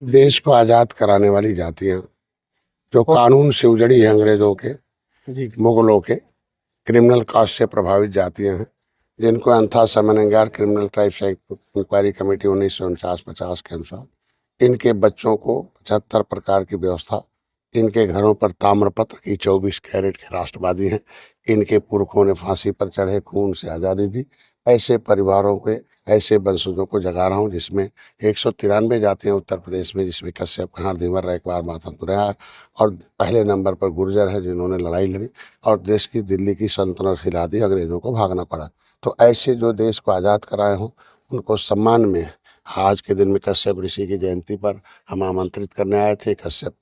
देश को आज़ाद कराने वाली जातियां जो कानून से उजड़ी है, अंग्रेजों के, जी। मुगलों के क्रिमिनल कॉस्ट से प्रभावित जातियां हैं, जिनको अंथा समन्वयकार criminal tribes act inquiry committee 1949-50 के अनुसार इनके बच्चों को 75 प्रकार की व्यवस्था, इनके घरों पर ताम्रपत्र की 24 कैरेट के राष्ट्रवादी हैं, इनके पुरखों ने फांसी पर चढ़े खून से आज़ादी दी। ऐसे परिवारों के, ऐसे वंशजों को जगा रहा हूँ जिसमें 193 जातियां उत्तर प्रदेश में, जिसमें कश्यप, कहार, धीवर, रैकवार, माथापुर है, और पहले नंबर पर गुर्जर है जिन्होंने लड़ाई लड़ी और देश की, दिल्ली की सल्तनत हिला दी, अंग्रेजों को भागना पड़ा। तो ऐसे जो देश को आज़ाद कराए हों उनको सम्मान में आज के दिन में कश्यप ऋषि की जयंती पर हम आमंत्रित करने आए थे। कश्यप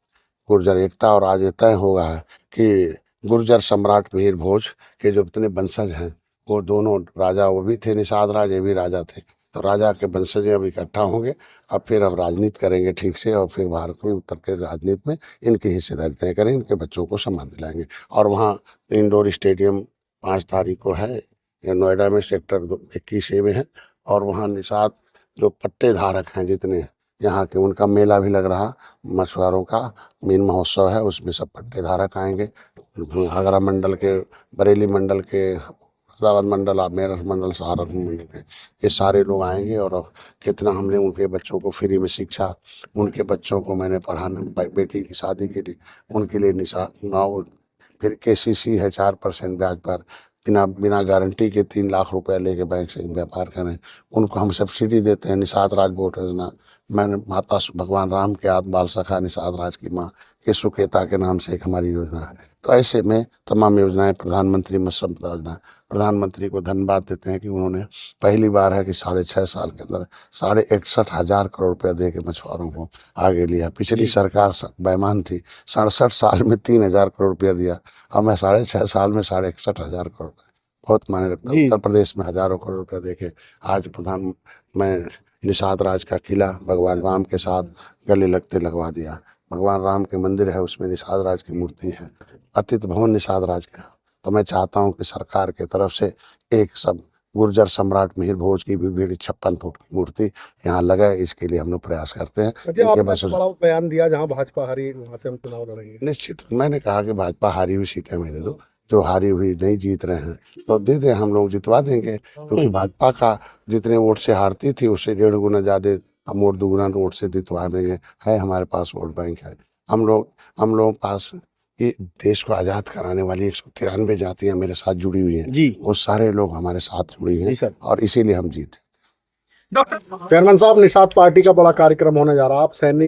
गुर्जर एकता, और आज ये तय होगा है कि गुर्जर सम्राट मिहिर भोज के जो इतने वंशज हैं, वो दोनों राजा, वो भी थे निषाद राज, ये भी राजा थे, तो राजा के वंशज अब इकट्ठा होंगे, अब फिर अब राजनीति करेंगे ठीक से, और फिर भारत में उत्तर के राजनीति में इनकी हिस्सेदारी तय करें, इनके बच्चों को सम्मान दिलाएंगे। और वहाँ इंडोर स्टेडियम 5 तारीख को है, नोएडा में सेक्टर 21 में है, और वहाँ निषाद जो पट्टे धारक हैं जितने यहाँ के, उनका मेला भी लग रहा, मछुआरों का मीन महोत्सव है, उसमें सब पट्टे धारक आएंगे। आगरा मंडल के, बरेली मंडल के, फैजाबाद मंडल, मेरठ मंडल, सहारनपुर मंडल के, ये सारे लोग आएंगे। और कितना हमने उनके बच्चों को फ्री में शिक्षा, उनके बच्चों को मैंने पढ़ाने, बेटी की शादी के लिए उनके लिए नाव, फिर KCC है 4% ब्याज पर, बिना बिना गारंटी के 3 लाख रुपए लेके बैंक से व्यापार करें, उनको हम सब्सिडी देते हैं। निषाद राज बोट योजना, मैंने माता भगवान राम के आत्म बाल सखा निषाद राज की माँ के सुकेता के नाम से एक हमारी योजना है। तो ऐसे में तमाम योजनाएं, प्रधानमंत्री मत्स्य संपदा योजना, प्रधानमंत्री को धन्यवाद देते हैं कि उन्होंने पहली बार है कि 6.5 साल के अंदर 61,500 करोड़ रुपया दे के मछुआरों को आगे लिया। पिछली सरकार बेईमान थी, 67 साल में 3,000 करोड़ रुपया दिया, अब मैं 6.5 साल में 61,500 करोड़, बहुत मायने रखता है। उत्तर प्रदेश में हजारों करोड़ रुपया देके आज मैं निषाद राज का किला भगवान राम के साथ गले लगते लगवा दिया। भगवान राम के मंदिर है, उसमें निषाद राज की मूर्ति है, अतिथि भवन निषाद राज के। तो मैं चाहता हूँ कि सरकार के तरफ से एक सब गुर्जर सम्राट मिहिर भोज की भी 56 फुट की मूर्ति यहाँ लगे, इसके लिए हम लोग प्रयास करते हैं। आपने बड़ा बयान दिया जहाँ भाजपा हारी वहाँ से हम चुनाव लड़ेंगे। निश्चित मैंने कहा कि भाजपा हारी हुई सीटें में दे दो, जो हारी हुई नहीं जीत रहे हैं तो दे दें, हम लोग जितवा देंगे, क्योंकि भाजपा का जितने वोट से हारती थी उससे 1.5 गुना ज़्यादा हम वोट, 2 गुना वोट से जितवा देंगे। है हमारे पास वोट बैंक है, हम लोग पास ये देश को आज़ाद कराने वाली 193 जातियां मेरे साथ जुड़ी हुई हैं जी, वो सारे लोग हमारे साथ जुड़ी हैं, और इसीलिए हम जीते। चेयरमैन साहब, निषाद पार्टी का बड़ा कार्यक्रम होने जा रहा है, आप सैनिक